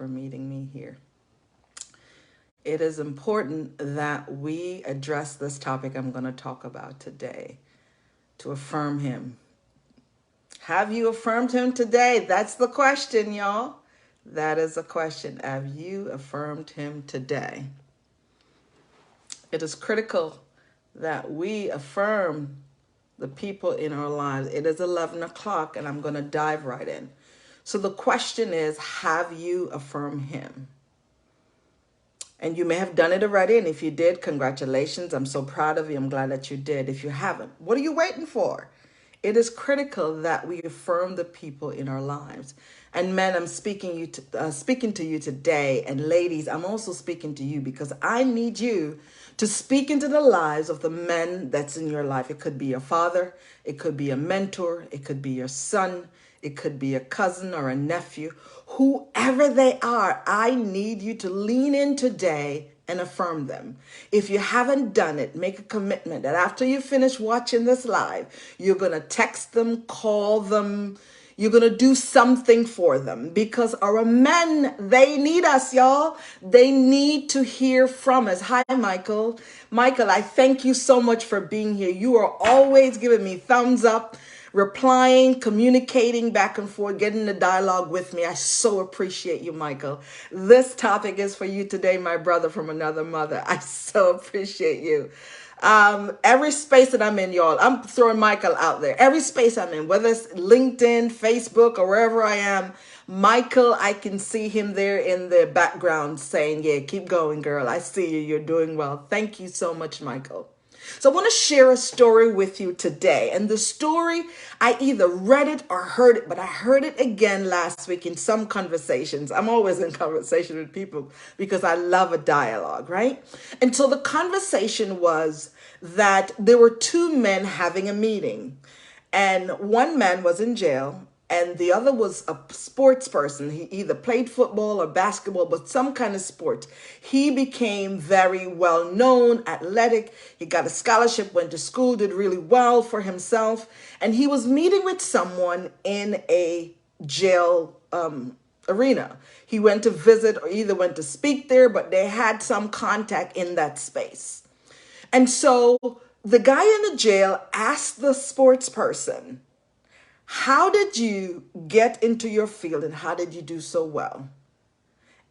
for meeting me here. It is important that we address this topic I'm going to talk about today, to affirm him. Have you affirmed him today? That's the question, y'all. That is a question. Have you affirmed him today? It is critical that we affirm the people in our lives. It is 11 o'clock and I'm going to dive right in. So the question is, have you affirmed him? And you may have done it already. And if you did, congratulations. I'm so proud of you. I'm glad that you did. If you haven't, what are you waiting for? It is critical that we affirm the people in our lives. And men, I'm speaking to you today. And ladies, I'm also speaking to you because I need you to speak into the lives of the men that's in your life. It could be your father. It could be a mentor. It could be your son. It could be a cousin or a nephew. Whoever they are, I need you to lean in today and affirm them. If you haven't done it, make a commitment that after you finish watching this live, you're going to text them, call them, you're going to do something for them because our men, they need us, y'all. They need to hear from us. Hi, Michael. Michael, I thank you so much for being here. You are always giving me thumbs up, replying, communicating back and forth, getting the dialogue with me. I so appreciate you, Michael. This topic is for you today, my brother from another mother. I so appreciate you. Every space that I'm in, y'all, I'm throwing Michael out there. Every space I'm in, whether it's LinkedIn, Facebook, or wherever I am, Michael, I can see him there in the background saying, yeah, keep going, girl. I see you. You're doing well. Thank you so much, Michael. So I want to share a story with you today. And the story, I either read it or heard it, but I heard it again last week in some conversations. I'm always in conversation with people because I love a dialogue, right? And so the conversation was that there were two men having a meeting, and one man was in jail and the other was a sports person. He either played football or basketball, but some kind of sport. He became very well known, athletic. He got a scholarship, went to school, did really well for himself. And he was meeting with someone in a jail arena. He went to visit or either went to speak there, but they had some contact in that space. And so the guy in the jail asked the sports person, how did you get into your field and how did you do so well?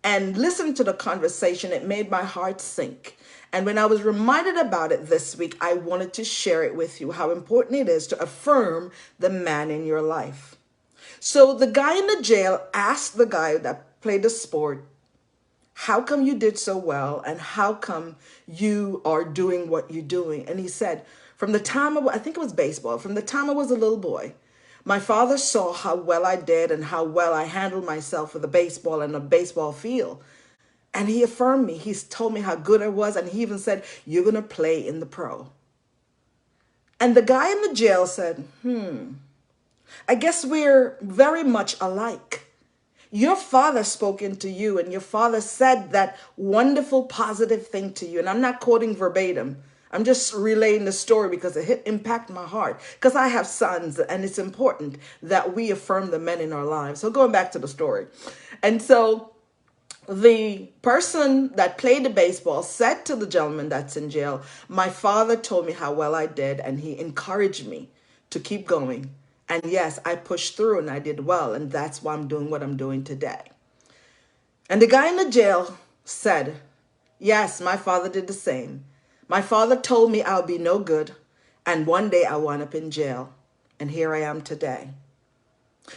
And listening to the conversation, it made my heart sink. And when I was reminded about it this week, I wanted to share it with you, how important it is to affirm the man in your life. So the guy in the jail asked the guy that played the sport, how come you did so well? And how come you are doing what you're doing? And he said, from the time, I think it was baseball, from the time I was a little boy, my father saw how well I did and how well I handled myself with the baseball and the baseball field. And he affirmed me. He told me how good I was. And he even said, you're going to play in the pro. And the guy in the jail said, I guess we're very much alike. Your father spoke into you and your father said that wonderful, positive thing to you. And I'm not quoting verbatim. I'm just relaying the story because it impacted my heart. Because I have sons and it's important that we affirm the men in our lives. So going back to the story. And so the person that played the baseball said to the gentleman that's in jail, my father told me how well I did and he encouraged me to keep going. And yes, I pushed through and I did well. And that's why I'm doing what I'm doing today. And the guy in the jail said, yes, my father did the same. My father told me I'll be no good, and one day I wound up in jail, and here I am today.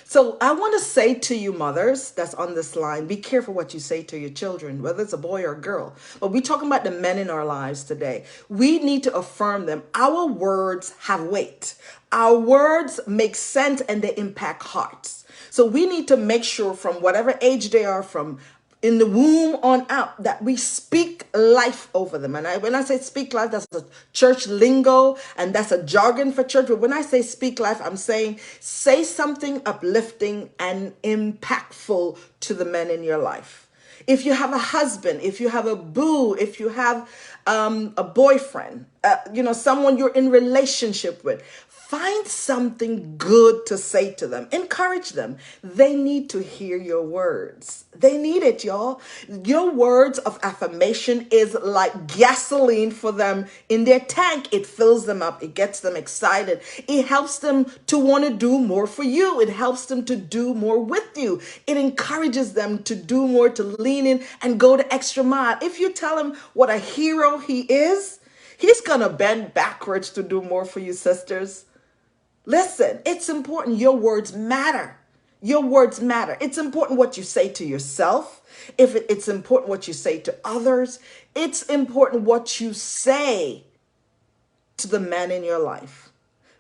So I want to say to you mothers that's on this line, be careful what you say to your children, whether it's a boy or a girl. But we're talking about the men in our lives today. We need to affirm them. Our words have weight. Our words make sense and they impact hearts. So we need to make sure from whatever age they are, from in the womb on out, that we speak life over them. And when I say speak life, that's a church lingo and that's a jargon for church. But when I say speak life, I'm saying say something uplifting and impactful to the men in your life. If you have a husband, if you have a boo, if you have a boyfriend, someone you're in relationship with, Find something good to say to them. Encourage them. They need to hear your words. They need it, y'all. Your words of affirmation is like gasoline for them in their tank. It fills them up. It gets them excited. It helps them to want to do more for you. It helps them to do more with you. It encourages them to do more, to lean in and go the extra mile. If you tell him what a hero he is, he's going to bend backwards to do more for you, sisters. Listen, it's important. Your words matter. Your words matter. It's important what you say to yourself. It's important what you say to others. It's important what you say to the man in your life.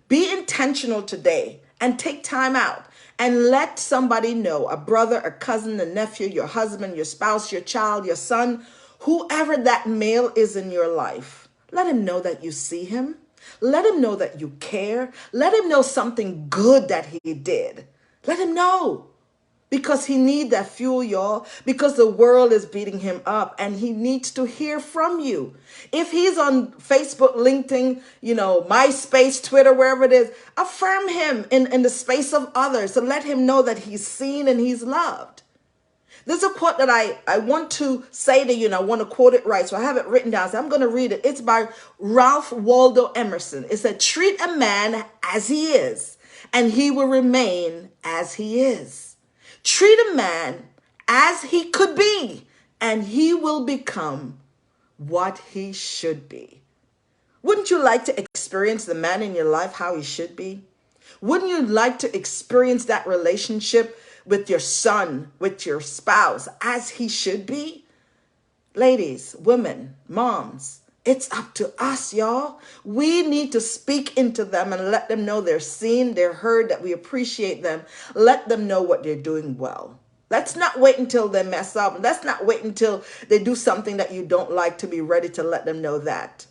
Be intentional today and take time out and let somebody know, a brother, a cousin, a nephew, your husband, your spouse, your child, your son, whoever that male is in your life. Let him know that you see him. Let him know that you care. Let him know something good that he did. Let him know. Because he needs that fuel, y'all. Because the world is beating him up and he needs to hear from you. If he's on Facebook, LinkedIn, MySpace, Twitter, wherever it is, affirm him in the space of others. So let him know that he's seen and he's loved. There's a quote that I want to say to you, and I want to quote it right. So I have it written down. So I'm going to read it. It's by Ralph Waldo Emerson. It said, treat a man as he is, and he will remain as he is. Treat a man as he could be, and he will become what he should be. Wouldn't you like to experience the man in your life how he should be? Wouldn't you like to experience that relationship with your son, with your spouse, as he should be? Ladies, women, moms, it's up to us, y'all. We need to speak into them and let them know they're seen, they're heard, that we appreciate them. Let them know what they're doing well. Let's not wait until they mess up. Let's not wait until they do something that you don't like to be ready to let them know that.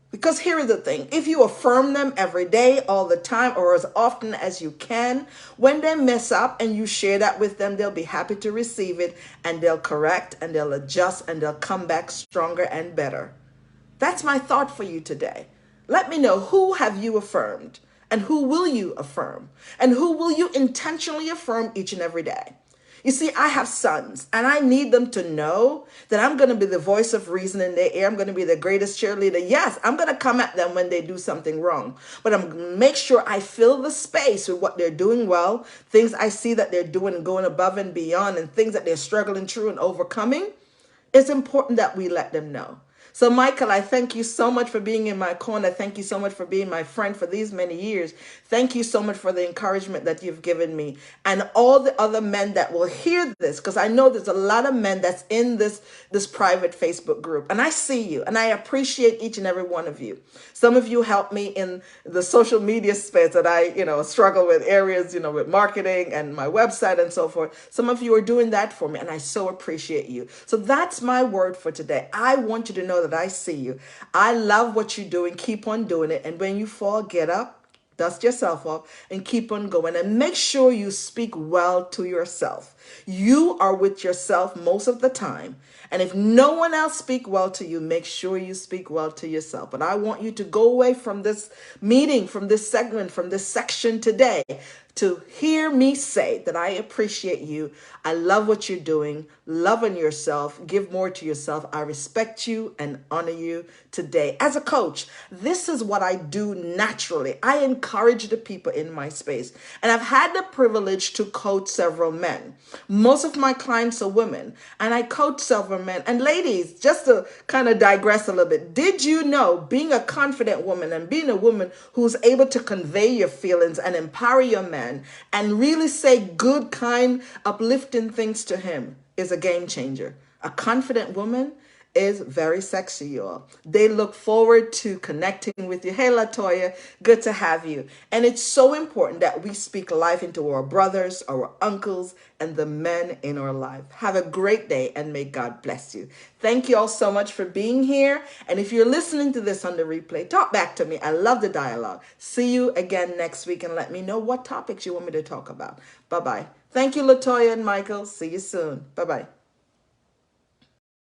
Because here is the thing, if you affirm them every day, all the time, or as often as you can, when they mess up and you share that with them, they'll be happy to receive it, and they'll correct and they'll adjust and they'll come back stronger and better. That's my thought for you today. Let me know, who have you affirmed, and who will you affirm, and who will you intentionally affirm each and every day? You see, I have sons, and I need them to know that I'm going to be the voice of reason in their ear. I'm going to be the greatest cheerleader. Yes, I'm going to come at them when they do something wrong, but I'm going to make sure I fill the space with what they're doing well, things I see that they're doing and going above and beyond, and things that they're struggling through and overcoming. It's important that we let them know. So, Michael, I thank you so much for being in my corner. Thank you so much for being my friend for these many years. Thank you so much for the encouragement that you've given me, and all the other men that will hear this, because I know there's a lot of men that's in this private Facebook group, and I see you, and I appreciate each and every one of you. Some of you help me in the social media space that I, struggle with, areas, with marketing and my website and so forth. Some of you are doing that for me, and I so appreciate you. So that's my word for today. I want you to know that I see you. I love what you're doing. Keep on doing it. And when you fall, get up, dust yourself off, and keep on going. And make sure you speak well to yourself. You are with yourself most of the time. And if no one else speak well to you, make sure you speak well to yourself. But I want you to go away from this meeting, from this segment, from this section today, to hear me say that I appreciate you. I love what you're doing. Love on yourself. Give more to yourself. I respect you and honor you today. As a coach, this is what I do naturally. I encourage the people in my space. And I've had the privilege to coach several men. Most of my clients are women, and I coach several men. And ladies, just to kind of digress a little bit, did you know being a confident woman and being a woman who's able to convey your feelings and empower your man and really say good, kind, uplifting things to him is a game changer? A confident woman is very sexy, y'all. They look forward to connecting with you. Hey, Latoya, good to have you. And it's so important that we speak life into our brothers, our uncles, and the men in our life. Have a great day, and may God bless you. Thank you all so much for being here. And if you're listening to this on the replay, talk back to me. I love the dialogue. See you again next week, and let me know what topics you want me to talk about. Bye-bye. Thank you, Latoya and Michael. See you soon. Bye-bye.